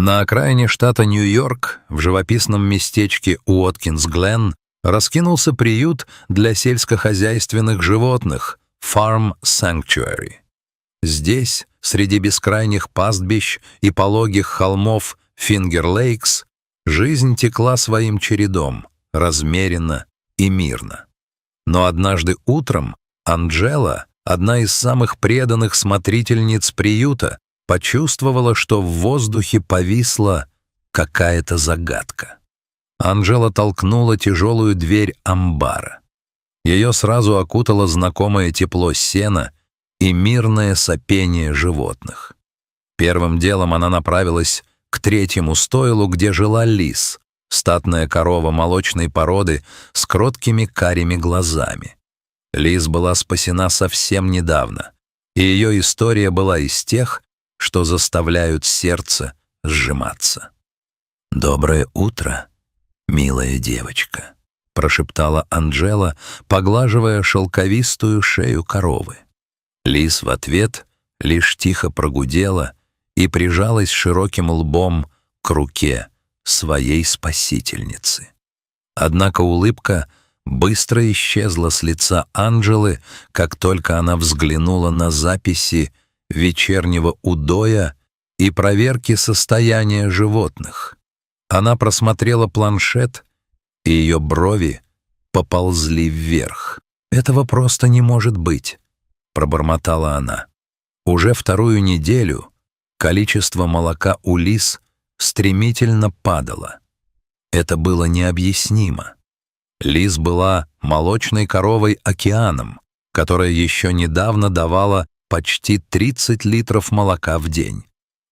На окраине штата Нью-Йорк, в живописном местечке Уоткинс-Гленн, раскинулся приют для сельскохозяйственных животных Farm Sanctuary. Здесь, среди бескрайних пастбищ и пологих холмов Фингер-Лейкс, жизнь текла своим чередом, размеренно и мирно. Но однажды утром Анджела, одна из самых преданных смотрительниц приюта, почувствовала, что в воздухе повисла какая-то загадка. Анджела толкнула тяжелую дверь амбара. Ее сразу окутало знакомое тепло сена и мирное сопение животных. Первым делом она направилась к третьему стойлу, где жила Лиз, статная корова молочной породы с кроткими карими глазами. Лиз была спасена совсем недавно, и ее история была из тех, что заставляют сердце сжиматься. «Доброе утро, милая девочка», — прошептала Анджела, поглаживая шелковистую шею коровы. Лиз в ответ лишь тихо прогудела и прижалась широким лбом к руке своей спасительницы. Однако улыбка быстро исчезла с лица Анджелы, как только она взглянула на записи вечернего удоя и проверки состояния животных. Она просмотрела планшет, и ее брови поползли вверх. «Этого просто не может быть», — пробормотала она. Уже вторую неделю количество молока у Лиз стремительно падало. Это было необъяснимо. Лиз была молочной коровой-океаном, которая еще недавно давала почти 30 литров молока в день.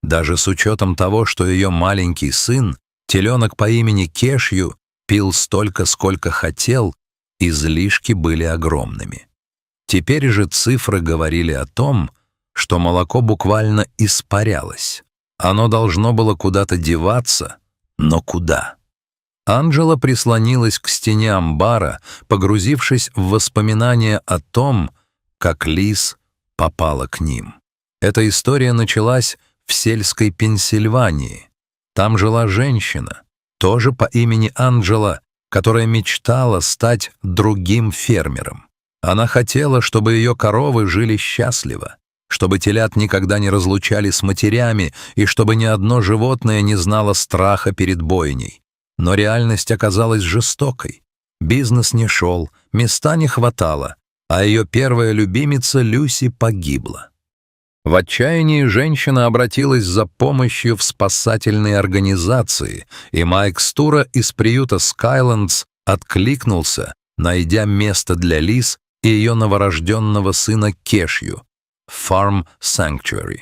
Даже с учетом того, что ее маленький сын, теленок по имени Кешью, пил столько, сколько хотел, излишки были огромными. Теперь же цифры говорили о том, что молоко буквально испарялось. Оно должно было куда-то деваться, но куда? Анджела прислонилась к стене амбара, погрузившись в воспоминания о том, как Лиз попала к ним. Эта история началась в сельской Пенсильвании. Там жила женщина, тоже по имени Анджела, которая мечтала стать другим фермером. Она хотела, чтобы ее коровы жили счастливо, чтобы телят никогда не разлучали с матерями и чтобы ни одно животное не знало страха перед бойней. Но реальность оказалась жестокой. Бизнес не шел, места не хватало, а ее первая любимица Люси погибла. В отчаянии женщина обратилась за помощью в спасательные организации, и Майк Стура из приюта Скайлендс откликнулся, найдя место для Лиз и ее новорожденного сына Кешью в Farm Sanctuary.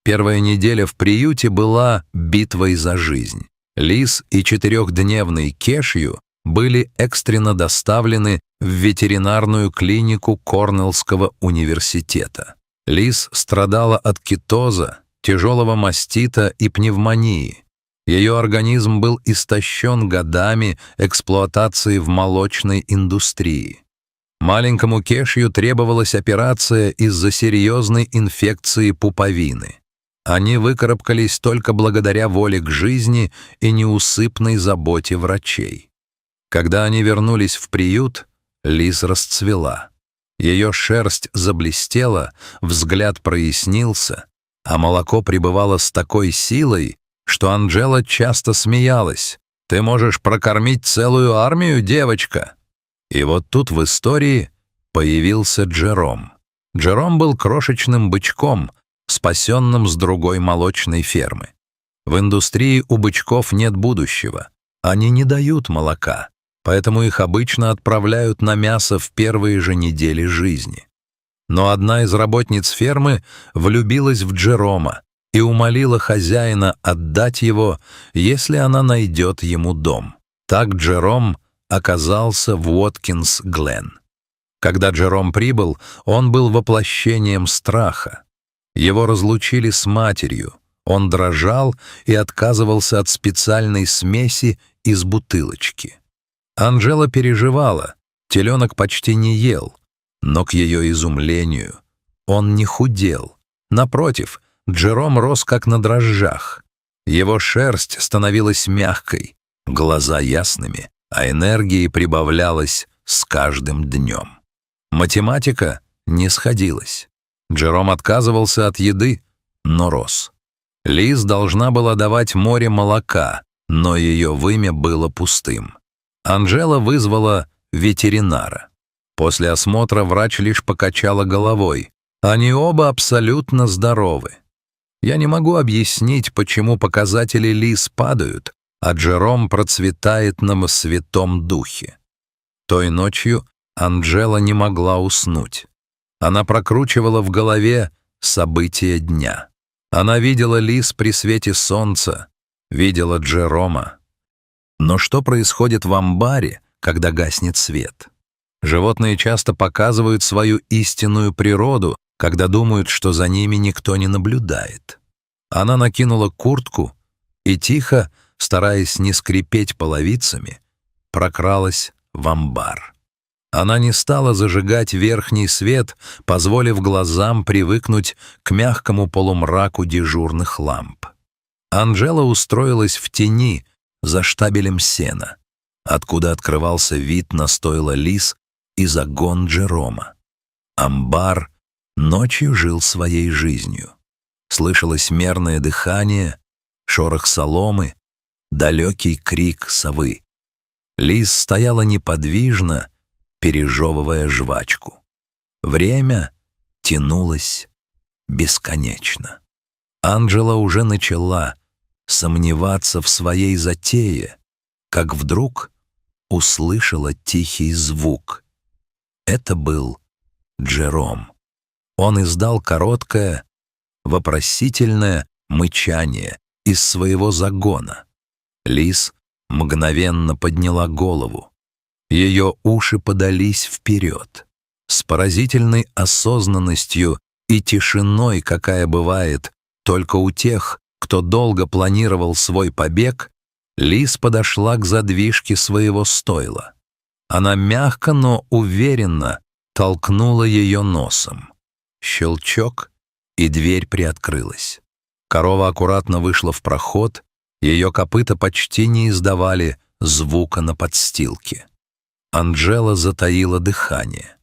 Первая неделя в приюте была битвой за жизнь. Лиз и 4-дневный Кешью были экстренно доставлены в ветеринарную клинику Корнеллского университета. Лиз страдала от кетоза, тяжелого мастита и пневмонии. Ее организм был истощен годами эксплуатации в молочной индустрии. Маленькому Кешью требовалась операция из-за серьезной инфекции пуповины. Они выкарабкались только благодаря воле к жизни и неусыпной заботе врачей. Когда они вернулись в приют, Лиз расцвела. Ее шерсть заблестела, взгляд прояснился, а молоко прибывало с такой силой, что Анджела часто смеялась. «Ты можешь прокормить целую армию, девочка!» И вот тут в истории появился Джером. Джером был крошечным бычком, спасенным с другой молочной фермы. В индустрии у бычков нет будущего. Они не дают молока, поэтому их обычно отправляют на мясо в первые же недели жизни. Но одна из работниц фермы влюбилась в Джерома и умолила хозяина отдать его, если она найдет ему дом. Так Джером оказался в Уоткинс-Гленн. Когда Джером прибыл, он был воплощением страха. Его разлучили с матерью, он дрожал и отказывался от специальной смеси из бутылочки. Анджела переживала, теленок почти не ел, но к ее изумлению он не худел. Напротив, Джером рос как на дрожжах. Его шерсть становилась мягкой, глаза ясными, а энергии прибавлялось с каждым днем. Математика не сходилась. Джером отказывался от еды, но рос. Лиз должна была давать море молока, но ее вымя было пустым. Анджела вызвала ветеринара. После осмотра врач лишь покачала головой. Они оба абсолютно здоровы. Я не могу объяснить, почему показатели Лиз падают, а Джером процветает на Святом Духе. Той ночью Анджела не могла уснуть. Она прокручивала в голове события дня. Она видела Лиз при свете солнца, видела Джерома. Но что происходит в амбаре, когда гаснет свет? Животные часто показывают свою истинную природу, когда думают, что за ними никто не наблюдает. Она накинула куртку и тихо, стараясь не скрипеть половицами, прокралась в амбар. Она не стала зажигать верхний свет, позволив глазам привыкнуть к мягкому полумраку дежурных ламп. Анджела устроилась в тени за штабелем сена, откуда открывался вид на стойло Лиз и загон Джерома. Амбар ночью жил своей жизнью. Слышалось мерное дыхание, шорох соломы, далекий крик совы. Лиз стояла неподвижно, пережевывая жвачку. Время тянулось бесконечно. Анджела уже начала сомневаться в своей затее, как вдруг услышала тихий звук. Это был Джером. Он издал короткое, вопросительное мычание из своего загона. Лиз мгновенно подняла голову. Ее уши подались вперед. С поразительной осознанностью и тишиной, какая бывает только у тех, кто долго планировал свой побег, Лиз подошла к задвижке своего стойла. Она мягко, но уверенно толкнула ее носом. Щелчок, и дверь приоткрылась. Корова аккуратно вышла в проход, ее копыта почти не издавали звука на подстилке. Анджела затаила дыхание.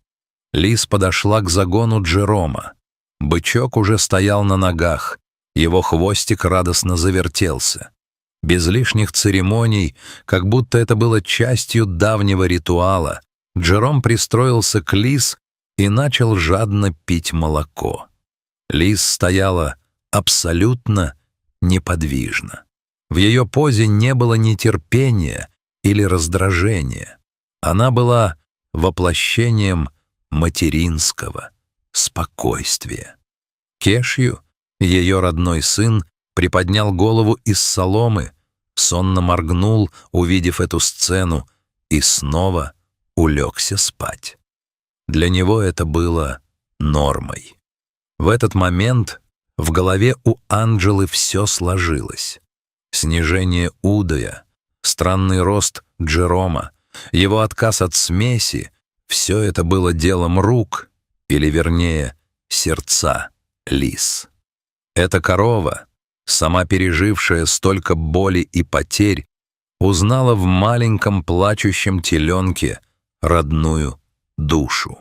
Лиз подошла к загону Джерома. Бычок уже стоял на ногах, его хвостик радостно завертелся. Без лишних церемоний, как будто это было частью давнего ритуала, Джером пристроился к Лиз и начал жадно пить молоко. Лиз стояла абсолютно неподвижно. В ее позе не было нетерпения или раздражения. Она была воплощением материнского спокойствия. Кешью, ее родной сын, приподнял голову из соломы, сонно моргнул, увидев эту сцену, и снова улегся спать. Для него это было нормой. В этот момент в голове у Анджелы все сложилось. Снижение удая, странный рост Джерома, его отказ от смеси — все это было делом рук, или, вернее, сердца Лиз. Эта корова, сама пережившая столько боли и потерь, узнала в маленьком плачущем теленке родную душу.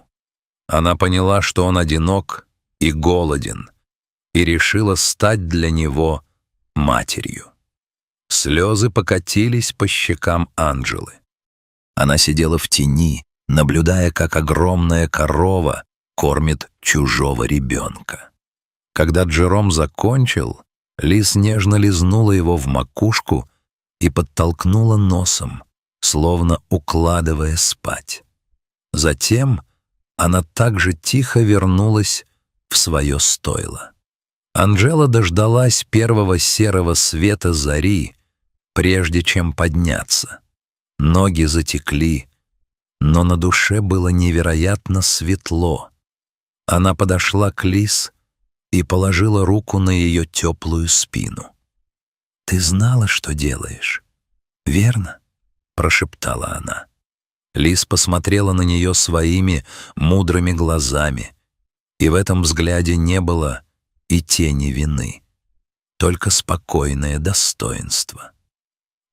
Она поняла, что он одинок и голоден, и решила стать для него матерью. Слезы покатились по щекам Анджелы. Она сидела в тени, наблюдая, как огромная корова кормит чужого ребенка. Когда Джером закончил, Лиз нежно лизнула его в макушку и подтолкнула носом, словно укладывая спать. Затем она также тихо вернулась в свое стойло. Анджела дождалась первого серого света зари, прежде чем подняться. Ноги затекли, но на душе было невероятно светло. Она подошла к Лиз и положила руку на ее теплую спину. «Ты знала, что делаешь, верно?» — прошептала она. Лиз посмотрела на нее своими мудрыми глазами, и в этом взгляде не было и тени вины. только спокойное достоинство.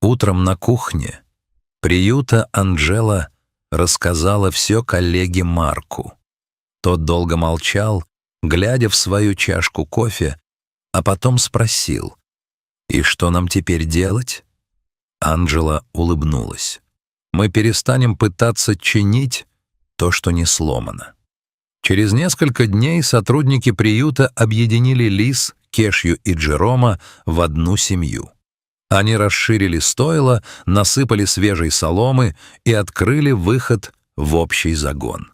Утром на кухне приюта Анджела рассказала все коллеге Марку. Тот долго молчал, глядя в свою чашку кофе, а потом спросил: «И что нам теперь делать?» Анджела улыбнулась. «Мы перестанем пытаться чинить то, что не сломано». Через несколько дней сотрудники приюта объединили Лиз, Кешью и Джерома в одну семью. Они расширили стойло, насыпали свежей соломы и открыли выход в общий загон.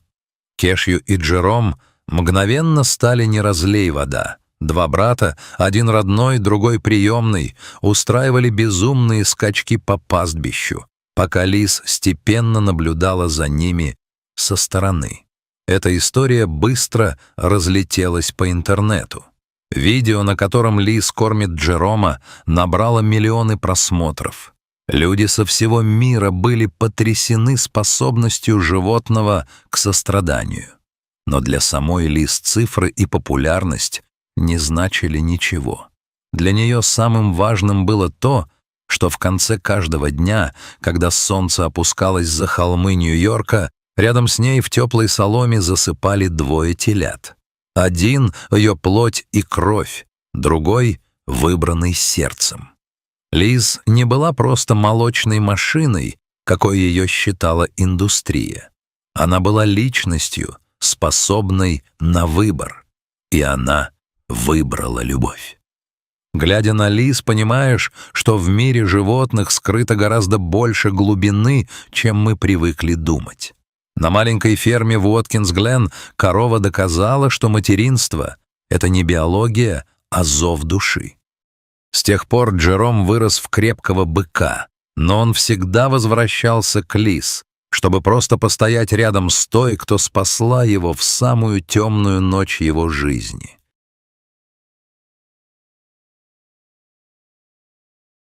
Кешью и Джером мгновенно стали не разлей вода. Два брата, один родной, другой приемный, устраивали безумные скачки по пастбищу, пока Лиз степенно наблюдала за ними со стороны. Эта история быстро разлетелась по интернету. Видео, на котором Лиз кормит Джерома, набрало миллионы просмотров. Люди со всего мира были потрясены способностью животного к состраданию. Но для самой Лиз цифры и популярность не значили ничего. Для нее самым важным было то, что в конце каждого дня, когда солнце опускалось за холмы Нью-Йорка, рядом с ней в теплой соломе засыпали двое телят. Один — ее плоть и кровь, другой — выбранный сердцем. Лиз не была просто молочной машиной, какой ее считала индустрия. Она была личностью, способной на выбор, и она выбрала любовь. Глядя на Лиз, понимаешь, что в мире животных скрыто гораздо больше глубины, чем мы привыкли думать. На маленькой ферме в Уоткинс-Гленн корова доказала, что материнство — это не биология, а зов души. С тех пор Джером вырос в крепкого быка, но он всегда возвращался к Лиз, чтобы просто постоять рядом с той, кто спасла его в самую темную ночь его жизни.